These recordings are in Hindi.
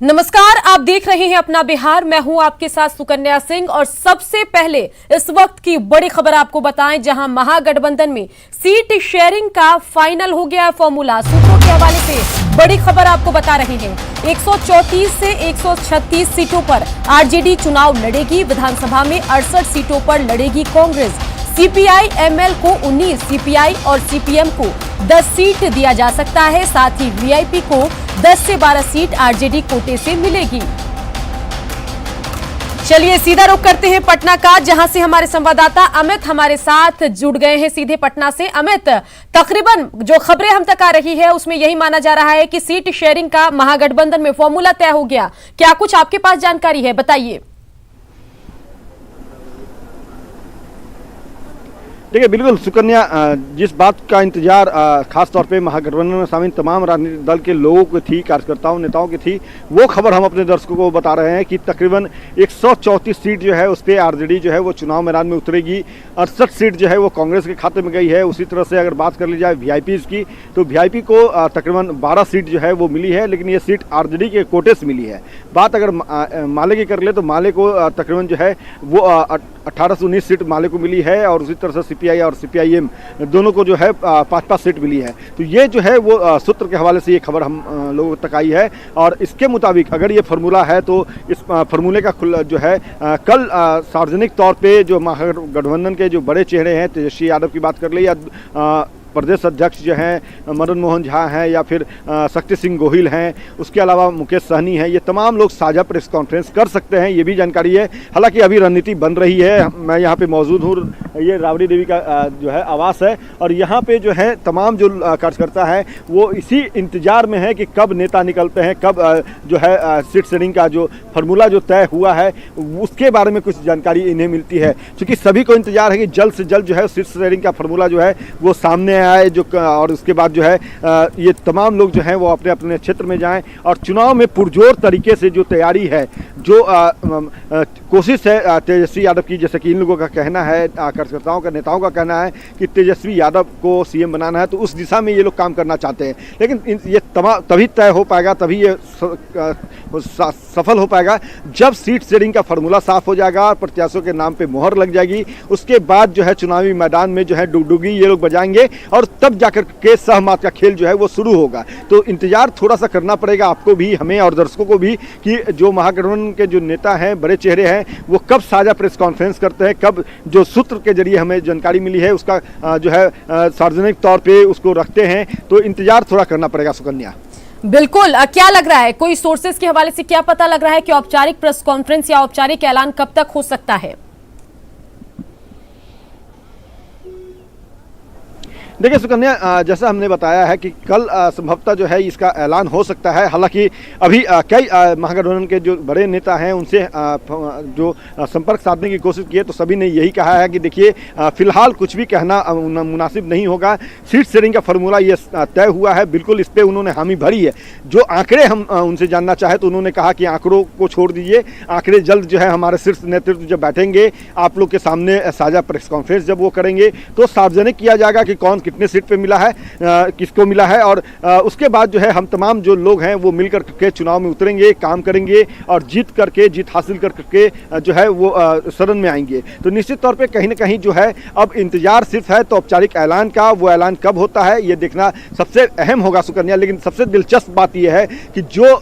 नमस्कार, आप देख रहे हैं अपना बिहार। मैं हूं आपके साथ सुकन्या सिंह और सबसे पहले इस वक्त की बड़ी खबर आपको बताएं, जहां महागठबंधन में सीट शेयरिंग का फाइनल हो गया है फॉर्मूला। सूत्रों के हवाले से बड़ी खबर आपको बता रहे हैं। 134 से 136 सीटों पर आरजेडी चुनाव लड़ेगी। विधानसभा में 68 सीटों पर लड़ेगी कांग्रेस। सीपीआई एमएल को 19, सीपीआई और सीपीएम को 10 सीट दिया जा सकता है। साथ ही वीआईपी को 10 से 12 सीट आरजेडी कोटे से मिलेगी। चलिए सीधा रुख करते हैं पटना का, जहां से हमारे संवाददाता अमित हमारे साथ जुड़ गए हैं सीधे पटना से। अमित, तकरीबन जो खबरें हम तक आ रही है उसमें यही माना जा रहा है कि सीट शेयरिंग का महागठबंधन में फॉर्मूला तय हो गया। क्या कुछ आपके पास जानकारी है, बताइए। देखिए, बिल्कुल सुकन्या, जिस बात का इंतजार खास तौर पे महागठबंधन में शामिल तमाम राजनीतिक दल के लोगों की थी, कार्यकर्ताओं नेताओं की थी, वो खबर हम अपने दर्शकों को बता रहे हैं कि तकरीबन 134 सीट जो है उस पर आरजेडी जो है वो चुनाव मैदान में उतरेगी। 68 सीट जो है वो कांग्रेस के खाते में गई है। उसी तरह से अगर बात कर ली जाए वीआईपी की, तो वीआईपी को तकरीबन 12 सीट जो है वो मिली है, लेकिन ये सीट आरजेडी के कोटे से मिली है। बात अगर माले की कर ले तो माले को तकरीबन जो है वो 18 से 19 सीट माले को मिली है, और उसी तरह से सीपीआई और सीपीआईएम दोनों को जो है 5-5 सीट मिली है। तो ये जो है वो सूत्र के हवाले से ये खबर हम लोगों तक आई है, और इसके मुताबिक अगर ये फार्मूला है तो इस फार्मूले का जो है कल सार्वजनिक तौर पे जो महागठबंधन के जो बड़े चेहरे हैं, तेजस्वी यादव की बात कर ले या प्रदेश अध्यक्ष जो हैं मदन मोहन झा हैं या फिर शक्ति सिंह गोहिल हैं, उसके अलावा मुकेश सहनी हैं, ये तमाम लोग साझा प्रेस कॉन्फ्रेंस कर सकते हैं, ये भी जानकारी है। हालांकि अभी रणनीति बन रही है। मैं यहाँ पे मौजूद हूँ, ये राबड़ी देवी का जो है आवास है, और यहाँ पे जो है तमाम जो कार्यकर्ता हैं वो इसी इंतजार में है कि कब नेता निकलते हैं, कब जो है सीट शेयरिंग का जो फार्मूला जो तय हुआ है उसके बारे में कुछ जानकारी इन्हें मिलती है। क्योंकि सभी को इंतजार है कि जल्द से जल्द जो है सीट शेयरिंग का फार्मूला जो है वो सामने आए, जो और उसके बाद जो है ये तमाम लोग जो हैं वो अपने अपने क्षेत्र में जाएं और चुनाव में पुरजोर तरीके से जो तैयारी है, जो कोशिश है तेजस्वी यादव की, जैसे कि इन लोगों का कहना है, कार्यकर्ताओं का नेताओं का कहना है कि तेजस्वी यादव को सीएम बनाना है, तो उस दिशा में ये लोग काम करना चाहते हैं। लेकिन ये तभी तय हो पाएगा, तभी ये सफल हो पाएगा जब सीट शेयरिंग का फार्मूला साफ हो जाएगा, प्रत्याशियों के नाम पे मोहर लग जाएगी। उसके बाद जो है चुनावी मैदान में जो है डुगडुगी ये लोग बजाएंगे, और तब जाकर के सहमत का खेल जो है वो शुरू होगा। तो इंतजार थोड़ा सा करना पड़ेगा आपको भी, हमें और दर्शकों को भी, कि जो महागठबंधन के जो नेता हैं, बड़े चेहरे हैं, वो कब साझा प्रेस कॉन्फ्रेंस करते हैं, कब जो सूत्र के जरिए हमें जानकारी मिली है उसका जो है सार्वजनिक तौर पे उसको रखते हैं। तो इंतजार थोड़ा करना पड़ेगा सुकन्या। बिल्कुल। क्या लग रहा है, कोई सोर्सेज के हवाले से क्या पता लग रहा है कि औपचारिक प्रेस कॉन्फ्रेंस या औपचारिक ऐलान कब तक हो सकता है? देखिए सुकन्या, जैसा हमने बताया है कि कल संभवतः जो है इसका ऐलान हो सकता है। हालांकि अभी कई महागठबंधन के जो बड़े नेता हैं उनसे जो संपर्क साधने की कोशिश की है, तो सभी ने यही कहा है कि देखिए फिलहाल कुछ भी कहना मुनासिब नहीं होगा। सीट शेयरिंग का फार्मूला ये तय हुआ है, बिल्कुल इस पर उन्होंने हामी भरी है। जो आंकड़े हम उनसे जानना चाहे तो उन्होंने कहा कि आंकड़ों को छोड़ दीजिए, आंकड़े जल्द जो है हमारे शीर्ष नेतृत्व जब बैठेंगे आप लोग के सामने साझा प्रेस कॉन्फ्रेंस जब वो करेंगे तो सार्वजनिक किया जाएगा कि कौन कितने सीट पे मिला है, किसको मिला है, और उसके बाद जो है हम तमाम जो लोग हैं वो मिलकर के चुनाव में उतरेंगे, काम करेंगे और जीत हासिल करके जो है वो सदन में आएंगे। तो निश्चित तौर पे कहीं ना कहीं जो है अब इंतजार सिर्फ है तो औपचारिक ऐलान का, वो ऐलान कब होता है ये देखना सबसे अहम होगा सुकन्या। लेकिन सबसे दिलचस्प बात यह है कि जो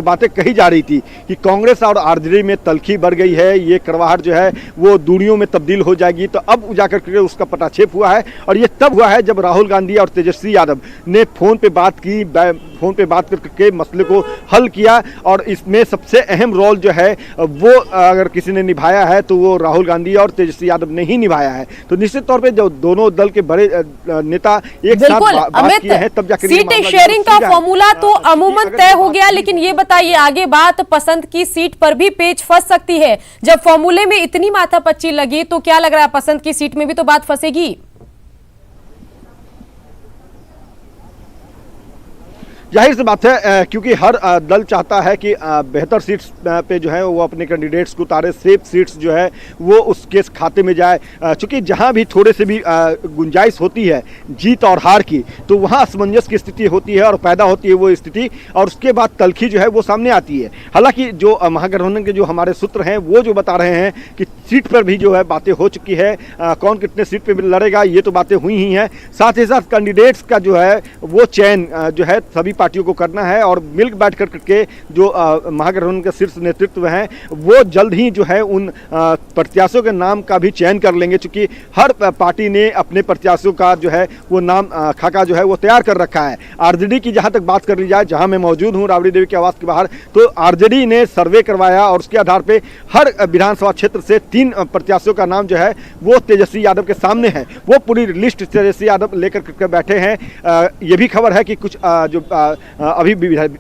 बातें कही जा रही थी कि कांग्रेस और आरजेडी में तलखी बढ़ गई है, ये कड़वाहट जो है वो दूरियों में तब्दील हो जाएगी, तो अब जाकर के उसका पटाक्षेप हुआ है। और ये तब हुआ है जब राहुल गांधी और तेजस्वी यादव ने फोन पे बात करके मसले को हल किया, और इसमें सबसे अहम रोल जो है वो अगर किसी ने निभाया है तो वो राहुल गांधी और तेजस्वी यादव ने ही निभाया है। तो निश्चित तौर पर जो दोनों दल के बड़े नेता एक साथ बात किए हैं तब जाकर सीट शेयरिंग का फॉर्मूला तो अमूमन तय हो गया। लेकिन ये बताइए, आगे बात पसंद की सीट पर भी पेच फंस सकती है। जब फॉर्मूले में इतनी माथापच्ची लगी तो क्या लग रहा है पसंद की सीट में भी तो बात फंसेगी? जाहिर सी बात है क्योंकि हर दल चाहता है कि बेहतर सीट्स पे जो है वो अपने कैंडिडेट्स को उतारे, सेफ सीट्स जो है वो उसके खाते में जाए। चूँकि जहाँ भी थोड़े से भी गुंजाइश होती है जीत और हार की, तो वहाँ असमंजस की स्थिति होती है और पैदा होती है वो स्थिति, और उसके बाद तलखी जो है वो सामने आती है। हालांकि जो महागठबंधन के जो हमारे सूत्र हैं वो जो बता रहे हैं कि सीट पर भी जो है बातें हो चुकी है, कौन कितने सीट पे लड़ेगा ये तो बातें हुई ही हैं। साथ ही साथ कैंडिडेट्स का जो है वो चयन जो है सभी पार्टियों को करना है, और मिल बैठ करके जो महागठबंधन के शीर्ष नेतृत्व हैं वो जल्द ही जो है उन प्रत्याशियों के नाम का भी चयन कर लेंगे, क्योंकि हर पार्टी ने अपने प्रत्याशियों का जो है वो नाम खाका जो है वो तैयार कर रखा है। आरजेडी की जहां तक बात कर ली जाए, जहां मैं मौजूद हूं राबड़ी देवी के आवास के बाहर, तो आरजेडी ने सर्वे करवाया और उसके आधार पे हर विधानसभा क्षेत्र से 3 प्रत्याशियों का नाम जो है वो तेजस्वी यादव के सामने है। वो पूरी लिस्ट तेजस्वी यादव लेकर के बैठे हैं। ये भी खबर है कि कुछ जो अभी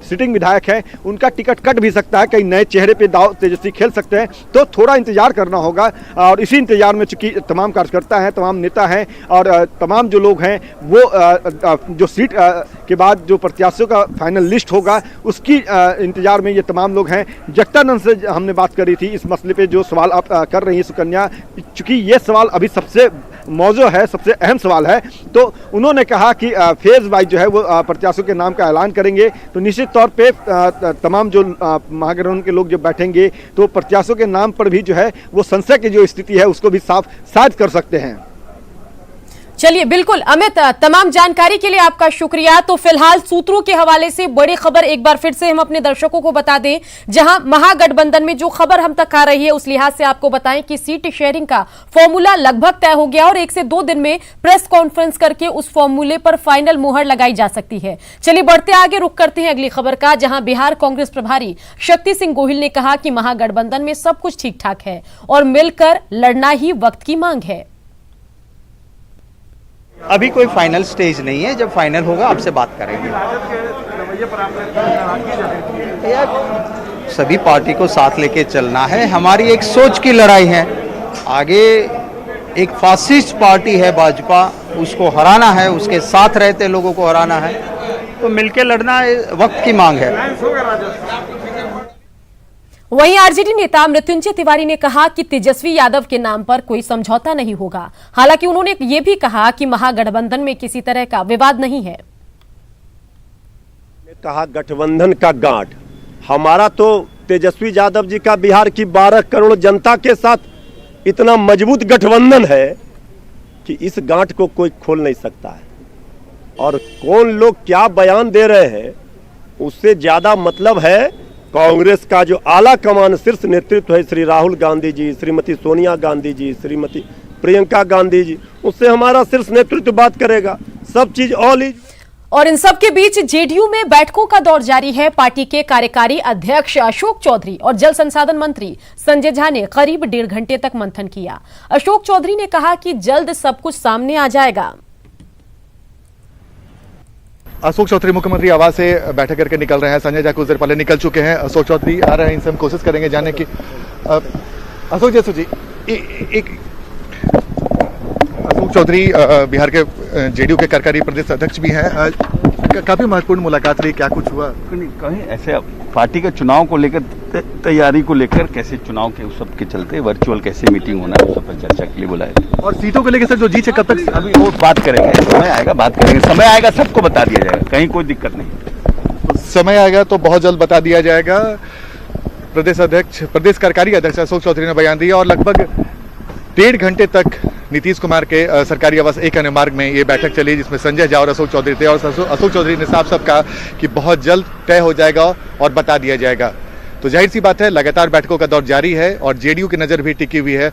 सिटिंग विधायक हैं उनका टिकट कट भी सकता है, कई नए चेहरे पे दाव तेजस्वी खेल सकते हैं, तो थोड़ा इंतजार करना होगा। और इसी इंतजार में चूंकि तमाम कार्यकर्ता हैं, तमाम नेता हैं और तमाम जो लोग हैं वो जो सीट के बाद जो प्रत्याशियों का फाइनल लिस्ट होगा उसकी इंतजार में ये तमाम लोग हैं। जगतानंद से हमने बात करी थी इस मसले पे, जो सवाल आप कर रही हैं सुकन्या, चूंकि ये सवाल अभी सबसे मौजू है, सबसे अहम सवाल है, तो उन्होंने कहा कि फेज वाइज जो है वो प्रत्याशियों के नाम का ऐलान करेंगे, तो निश्चित तौर पे तमाम जो महागठबंधन के लोग जब बैठेंगे तो प्रत्याशियों के नाम पर भी जो है वो संशय की जो स्थिति है उसको भी साफ साध कर सकते हैं। चलिए, बिल्कुल अमित, तमाम जानकारी के लिए आपका शुक्रिया। तो फिलहाल सूत्रों के हवाले से बड़ी खबर एक बार फिर से हम अपने दर्शकों को बता दें, जहां महागठबंधन में जो खबर हम तक आ रही है उस लिहाज से आपको बताएं कि सीट शेयरिंग का फॉर्मूला लगभग तय हो गया और 1 से 2 दिन में प्रेस कॉन्फ्रेंस करके उस फॉर्मूले पर फाइनल मुहर लगाई जा सकती है। चलिए बढ़ते आगे, रुख करते हैं अगली खबर का, जहां बिहार कांग्रेस प्रभारी शक्ति सिंह गोहिल ने कहा कि महागठबंधन में सब कुछ ठीक ठाक है और मिलकर लड़ना ही वक्त की मांग है। अभी कोई फाइनल स्टेज नहीं है, जब फाइनल होगा आपसे बात करेंगे। सभी पार्टी को साथ लेके चलना है, हमारी एक सोच की लड़ाई है। आगे एक फासिस्ट पार्टी है भाजपा, उसको हराना है, उसके साथ रहते लोगों को हराना है, तो मिलके लड़ना वक्त की मांग है। वहीं आरजेडी नेता मृत्युंजय तिवारी ने कहा कि तेजस्वी यादव के नाम पर कोई समझौता नहीं होगा। हालांकि उन्होंने ये भी कहा कि महागठबंधन में किसी तरह का विवाद नहीं है। कहा गठबंधन का गांठ हमारा, तो तेजस्वी यादव जी का बिहार की 12 करोड़ जनता के साथ इतना मजबूत गठबंधन है कि इस गांठ को कोई खोल नहीं सकता है। और कौन लोग क्या बयान दे रहे हैं उससे ज्यादा मतलब है कांग्रेस का जो आला कमान शीर्ष नेतृत्व है, श्री राहुल गांधी जी, श्रीमती सोनिया गांधी जी, श्रीमती प्रियंका गांधी जी, उससे हमारा शीर्ष नेतृत्व बात करेगा। सब चीज ऑल इज। और इन सब के बीच जेडीयू में बैठकों का दौर जारी है। पार्टी के कार्यकारी अध्यक्ष अशोक चौधरी और जल संसाधन मंत्री संजय झा ने करीब 1.5 घंटे तक मंथन किया। अशोक चौधरी ने कहा कि जल्द सब कुछ सामने आ जाएगा। अशोक चौधरी मुख्यमंत्री आवास से बैठक करके निकल रहे हैं। संजय झा कुछ देर पहले निकल चुके हैं। अशोक चौधरी आ रहे हैं, इनसे हम कोशिश करेंगे जानने की। अशोक जी, अशोक चौधरी बिहार के जेडीयू के कार्यकारी प्रदेश अध्यक्ष भी हैं। काफी महत्वपूर्ण मुलाकात रही, क्या कुछ हुआ? कहीं ऐसे पार्टी के चुनाव को लेकर, तैयारी को लेकर, कैसे चुनाव के उस सब के चलते वर्चुअल कैसे मीटिंग होना है, उस सब पर चर्चा के लिए बुलाया। और सीटों को लेकर सर जो जीत है कब तक? अभी वो बात करेंगे, समय आएगा बात करेंगे, समय आएगा सबको बता दिया जाएगा, कहीं कोई दिक्कत नहीं। समय आएगा तो बहुत जल्द बता दिया जाएगा। प्रदेश कार्यकारी अध्यक्ष अशोक चौधरी ने बयान दिया और लगभग 1.5 घंटे तक नीतीश कुमार के सरकारी आवास एक अन्य मार्ग में ये बैठक चली, जिसमें संजय झा और अशोक चौधरी थे। और अशोक चौधरी ने साफ कहा कि बहुत जल्द तय हो जाएगा और बता दिया जाएगा। तो जाहिर सी बात है, लगातार बैठकों का दौर जारी है और जेडीयू की नज़र भी टिकी हुई है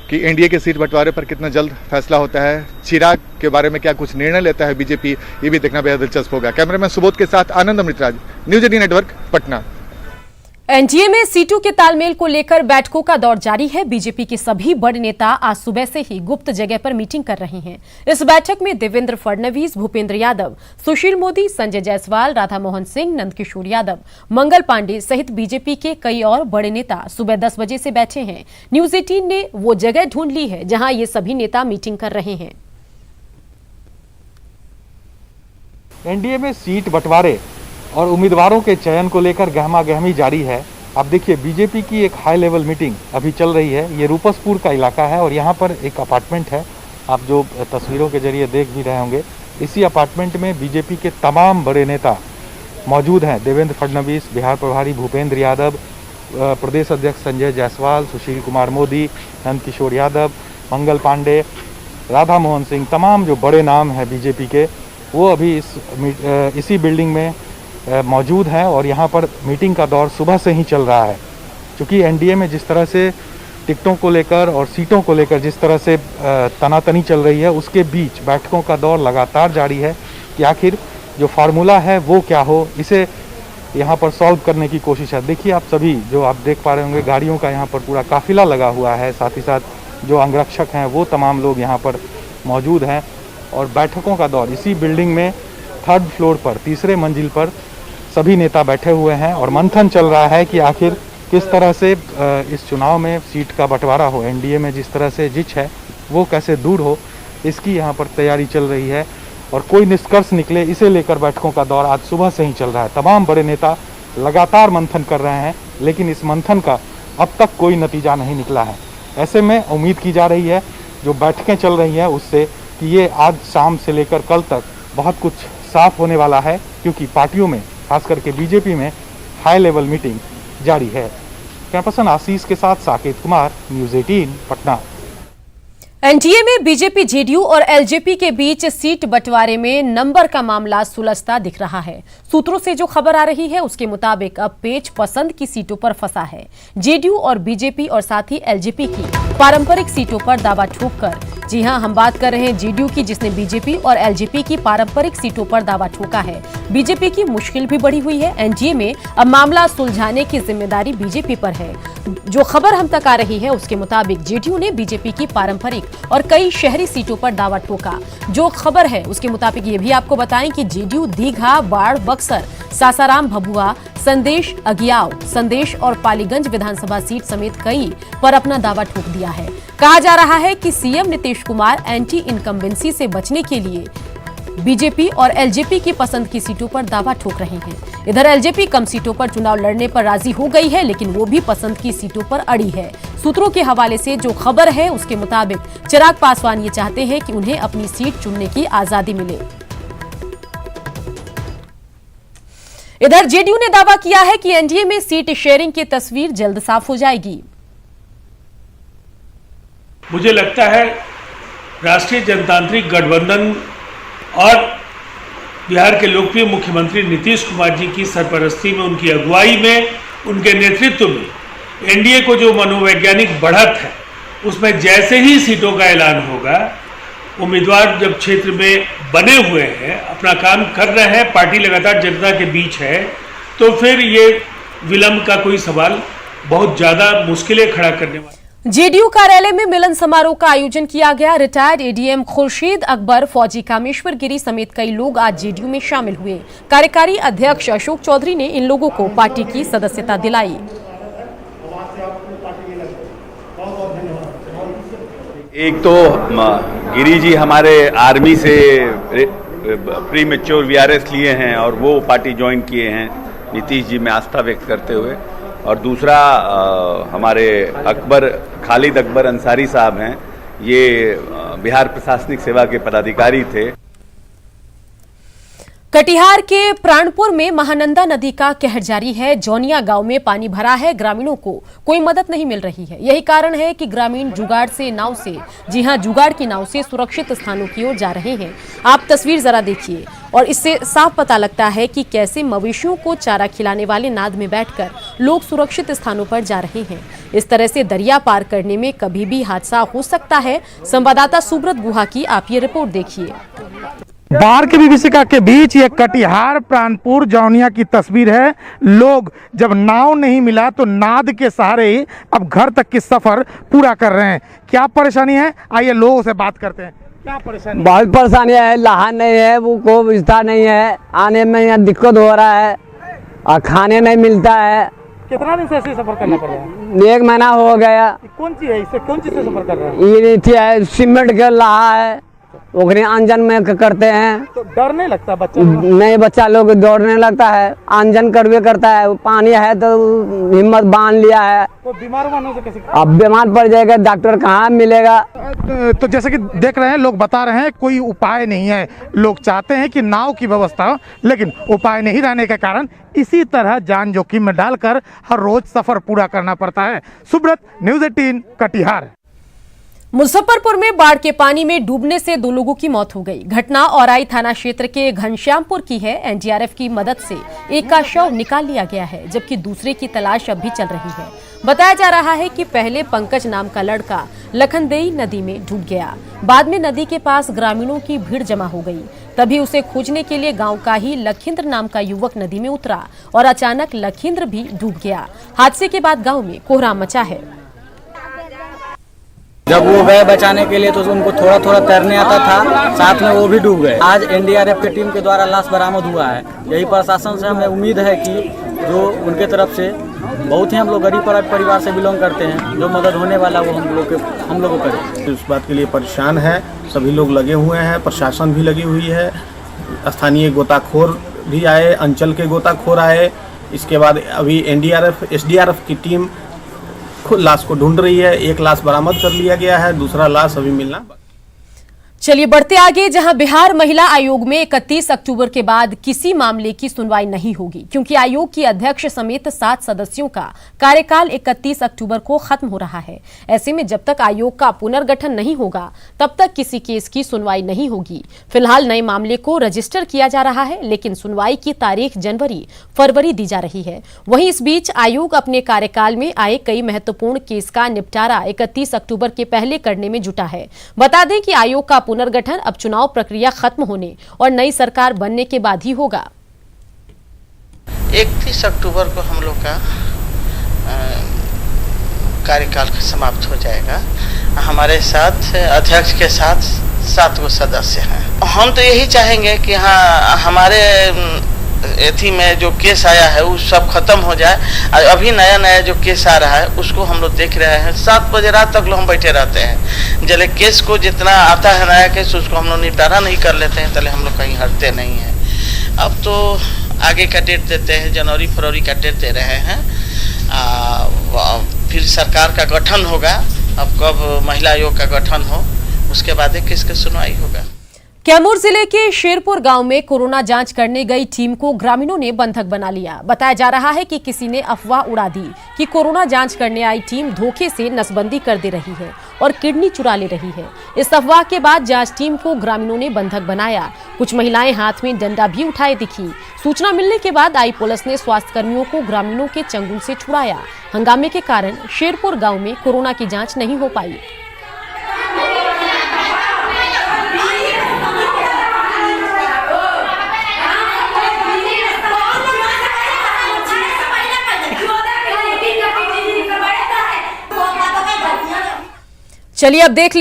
कि एनडीए के सीट बंटवारे पर कितना जल्द फैसला होता है। चिराग के बारे में क्या कुछ निर्णय लेता है बीजेपी, ये भी देखना बेहद दिलचस्प होगा। कैमरामैन सुबोध के साथ Anand Amritraj, news 18 network, Patna. NDA में सीटों के तालमेल को लेकर बैठकों का दौर जारी है। बीजेपी के सभी बड़े नेता आज सुबह से ही गुप्त जगह पर मीटिंग कर रहे हैं। इस बैठक में देवेंद्र फडणवीस, भूपेंद्र यादव, सुशील मोदी, संजय जायसवाल, राधा मोहन सिंह, नंदकिशोर यादव, मंगल पांडे सहित बीजेपी के कई और बड़े नेता सुबह 10 बजे से बैठे हैं। न्यूज 18 ने वो जगह ढूंढ ली है जहां ये सभी नेता मीटिंग कर रहे हैं। एनडीए में सीट बंटवारे और उम्मीदवारों के चयन को लेकर गहमा गहमी जारी है। आप देखिए बीजेपी की एक हाई लेवल मीटिंग अभी चल रही है। ये रूपसपुर का इलाका है और यहाँ पर एक अपार्टमेंट है, आप जो तस्वीरों के जरिए देख भी रहे होंगे। इसी अपार्टमेंट में बीजेपी के तमाम बड़े नेता मौजूद हैं। देवेंद्र फडणवीस, बिहार प्रभारी भूपेंद्र यादव, प्रदेश अध्यक्ष संजय जायसवाल, सुशील कुमार मोदी, नंद किशोर यादव, मंगल पांडे, राधा मोहन सिंह, तमाम जो बड़े नाम हैं बीजेपी के, वो अभी इसी बिल्डिंग में मौजूद हैं और यहाँ पर मीटिंग का दौर सुबह से ही चल रहा है। क्योंकि एनडीए में जिस तरह से टिकटों को लेकर और सीटों को लेकर जिस तरह से तनातनी चल रही है, उसके बीच बैठकों का दौर लगातार जारी है कि आखिर जो फार्मूला है वो क्या हो, इसे यहाँ पर सॉल्व करने की कोशिश है। देखिए आप सभी जो आप देख पा रहे होंगे, गाड़ियों का यहाँ पर पूरा काफिला लगा हुआ है, साथ ही साथ जो अंगरक्षक हैं वो तमाम लोग यहाँ पर मौजूद हैं और बैठकों का दौर इसी बिल्डिंग में 3rd फ्लोर पर, तीसरे मंजिल पर सभी नेता बैठे हुए हैं और मंथन चल रहा है कि आखिर किस तरह से इस चुनाव में सीट का बंटवारा हो, एनडीए में जिस तरह से जिच है वो कैसे दूर हो, इसकी यहाँ पर तैयारी चल रही है और कोई निष्कर्ष निकले इसे लेकर बैठकों का दौर आज सुबह से ही चल रहा है। तमाम बड़े नेता लगातार मंथन कर रहे हैं, लेकिन इस मंथन का अब तक कोई नतीजा नहीं निकला है। ऐसे में उम्मीद की जा रही है जो बैठकें चल रही हैं उससे कि ये आज शाम से लेकर कल तक बहुत कुछ साफ होने वाला है, क्योंकि पार्टियों में खास करके बीजेपी में हाई लेवल मीटिंग जारी है। कैमरा पर्सन आशीष के साथ साकेत कुमार, न्यूज़ 18 पटना। एनडीए में बीजेपी, जेडीयू और एलजेपी के बीच सीट बंटवारे में नंबर का मामला सुलझता दिख रहा है। सूत्रों से जो खबर आ रही है उसके मुताबिक अब पेच पसंद की सीटों पर फंसा है। जेडीयू और बीजेपी और साथ ही एलजेपी की पारंपरिक सीटों पर दावा ठोककर, जी हां, हम बात कर रहे हैं जेडीयू की, जिसने बीजेपी और एलजेपी की पारंपरिक सीटों पर दावा ठोका है। बीजेपी की मुश्किल भी बढ़ी हुई है। एनडीए में अब मामला सुलझाने की जिम्मेदारी बीजेपी पर है। जो खबर हम तक आ रही है उसके मुताबिक जेडीयू ने बीजेपी की पारंपरिक और कई शहरी सीटों पर दावा ठोका। जो खबर है उसके मुताबिक ये भी आपको बताएं कि जेडीयू दीघा, बाढ़, बक्सर, सासाराम, भभुआ, संदेश, अगियाव, संदेश और पालीगंज विधानसभा सीट समेत कई पर अपना दावा ठोक दिया है। कहा जा रहा है कि CM Nitish Kumar anti incumbency से बचने के लिए बीजेपी और एलजेपी की पसंद की सीटों पर दावा ठोक रहे हैं। इधर एलजेपी कम सीटों पर चुनाव लड़ने पर राजी हो गई है, लेकिन वो भी पसंद की सीटों पर अड़ी है। सूत्रों के हवाले से जो खबर है उसके मुताबिक चिराग पासवान ये चाहते हैं कि उन्हें अपनी सीट चुनने की आजादी मिले। इधर जेडीयू ने दावा किया है कि एनडीए में सीट शेयरिंग की तस्वीर जल्द साफ हो जाएगी। मुझे लगता है राष्ट्रीय जनतांत्रिक गठबंधन और बिहार के लोकप्रिय मुख्यमंत्री नीतीश कुमार जी की सरपरस्ती में, उनकी अगुवाई में, उनके नेतृत्व में एनडीए को जो मनोवैज्ञानिक बढ़त है, उसमें जैसे ही सीटों का ऐलान होगा, उम्मीदवार जब क्षेत्र में बने हुए हैं, अपना काम कर रहे हैं, पार्टी लगातार जनता के बीच है, तो फिर ये विलंब का कोई सवाल बहुत ज़्यादा मुश्किलें खड़ा करने वाला। जेडीयू कार्यालय में मिलन समारोह का आयोजन किया गया। रिटायर्ड एडीएम खुर्शीद अकबर, फौजी कामेश्वर गिरी समेत कई लोग आज जेडीयू में शामिल हुए। कार्यकारी अध्यक्ष अशोक चौधरी ने इन लोगों को पार्टी की सदस्यता दिलाई। एक तो गिरी जी हमारे आर्मी से प्री मैच्योर वीआरएस लिए हैं और वो पार्टी ज्वाइन किए हैं नीतीश जी में आस्था व्यक्त करते हुए, और दूसरा हमारे खालिद अकबर अंसारी साहब हैं, ये बिहार प्रशासनिक सेवा के पदाधिकारी थे। कटिहार के प्राणपुर में महानंदा नदी का कहर जारी है। जौनिया गांव में पानी भरा है, ग्रामीणों को कोई मदद नहीं मिल रही है। यही कारण है कि ग्रामीण जुगाड़ से नाव से, जी हां, जुगाड़ की नाव से सुरक्षित स्थानों की ओर जा रहे हैं। आप तस्वीर जरा देखिए और इससे साफ पता लगता है कि कैसे मवेशियों को चारा खिलाने वाले नाद में बैठकर लोग सुरक्षित स्थानों पर जा रहे हैं। इस तरह से दरिया पार करने में कभी भी हादसा हो सकता है। संवाददाता सुब्रत गुहा की आप ये रिपोर्ट देखिए। बाढ़ की विभीषिका के बीच ये कटिहार प्राणपुर जौनिया की तस्वीर है। लोग जब नाव नहीं मिला तो नाद के सहारे ही अब घर तक की सफर पूरा कर रहे हैं। क्या परेशानी है, आइए लोगों से बात करते हैं। क्या परेशानी? बहुत परेशानी है, लहान नहीं है, वो को विस्तार नहीं है, आने में यहाँ दिक्कत हो रहा है और खाने नहीं मिलता है। कितना दिन से ऐसे सफर करना पड़ रहा है? 1 महीना हो गया। कौन सी है, इससे कौन चीज से सफर कर रहे हैं? ये सीमेंट का लहा है, ओकरे आंजन में करते हैं। तो डर नहीं लगता बच्चा? नहीं, बच्चा लोग दौड़ने लगता है, आंजन करवे करता है, पानी है तो हिम्मत बांध लिया है। तो बीमार होने से कैसे? अब बीमार पड़ जाएगा, डॉक्टर कहाँ मिलेगा? तो जैसे कि देख रहे हैं, लोग बता रहे हैं कोई उपाय नहीं है। लोग चाहते हैं कि नाव की व्यवस्था हो, लेकिन उपाय नहीं रहने के कारण इसी तरह जान जोखिम में डालकर हर रोज सफर पूरा करना पड़ता है। सुब्रत, न्यूज़ 18 कटिहार। मुजफ्फरपुर में बाढ़ के पानी में डूबने से 2 लोगों की मौत हो गई। घटना औराई थाना क्षेत्र के घनश्यामपुर की है। एनडीआरएफ की मदद से एक का शव निकाल लिया गया है, जबकि दूसरे की तलाश अब भी चल रही है। बताया जा रहा है कि पहले पंकज नाम का लड़का लखनदेई नदी में डूब गया। बाद में नदी के पास ग्रामीणों की भीड़ जमा हो गई। तभी उसे खोजने के लिए गांव का ही लखींद्र नाम का युवक नदी में उतरा और अचानक लखींद्र भी डूब गया। हादसे के बाद गाँव में कोहराम मचा है। जब वो गए बचाने के लिए तो उनको थोड़ा थोड़ा तैरने आता था, साथ में वो भी डूब गए। आज एनडीआरएफ की टीम के द्वारा लाश बरामद हुआ है। यही प्रशासन से हमें उम्मीद है कि जो उनके तरफ से, बहुत ही हम लोग गरीब परिवार से बिलोंग करते हैं, जो मदद होने वाला वो हम लोग को करें। इस बात के लिए परेशान है, सभी लोग लगे हुए हैं, प्रशासन भी लगी हुई है, स्थानीय गोताखोर भी आए, अंचल के गोताखोर आए। इसके बाद अभी एनडीआरएफ एसडीआरएफ की टीम खुद लाश को ढूंढ रही है। एक लाश बरामद कर लिया गया है, दूसरा लाश अभी मिलना। चलिए बढ़ते आगे, जहां बिहार महिला आयोग में 31 अक्टूबर के बाद किसी मामले की सुनवाई नहीं होगी, क्योंकि आयोग की अध्यक्ष समेत 7 सदस्यों का कार्यकाल 31 अक्टूबर को खत्म हो रहा है। ऐसे में जब तक आयोग का पुनर्गठन नहीं होगा, तब तक किसी केस की सुनवाई नहीं होगी। फिलहाल नए मामले को रजिस्टर किया जा रहा है, लेकिन सुनवाई की तारीख जनवरी फरवरी दी जा रही है। वहीं इस बीच आयोग अपने कार्यकाल में आए कई महत्वपूर्ण केस का निपटारा 31 अक्टूबर के पहले करने में जुटा है। बता दें कि आयोग का पुनर्गठन अब चुनाव प्रक्रिया खत्म होने और नई सरकार बनने के बाद ही होगा। 31 अक्टूबर को हम लोग का कार्यकाल समाप्त हो जाएगा। हमारे साथ अध्यक्ष के साथ 7 गो सदस्य हैं। हम तो यही चाहेंगे कि हाँ, हमारे एथी में जो केस आया है वो सब खत्म हो जाए। अभी नया नया जो केस आ रहा है उसको हम लोग देख रहे हैं। 7 बजे रात तक लोग हम बैठे रहते हैं। जले केस को जितना आता है नया केस, उसको हम लोग निपटारा नहीं कर लेते हैं, तले हम लोग कहीं हटते नहीं हैं। अब तो आगे का डेट देते हैं, जनवरी फरवरी का डेट दे रहे हैं। फिर सरकार का गठन होगा। अब कब महिला आयोग का गठन हो, उसके बाद एक केस की सुनवाई होगा। कैमूर जिले के शेरपुर गांव में कोरोना जांच करने गई टीम को ग्रामीणों ने बंधक बना लिया। बताया जा रहा है कि किसी ने अफवाह उड़ा दी कि कोरोना जांच करने आई टीम धोखे से नसबंदी कर दे रही है और किडनी चुरा ले रही है। इस अफवाह के बाद जांच टीम को ग्रामीणों ने बंधक बनाया। कुछ महिलाएं हाथ में डंडा भी उठाए दिखी। सूचना मिलने के बाद आई पुलिस ने स्वास्थ्यकर्मियों को ग्रामीणों के चंगुल से छुड़ाया। हंगामे के कारण शेरपुर गाँव में कोरोना की जाँच नहीं हो पाई। चलिए अब देख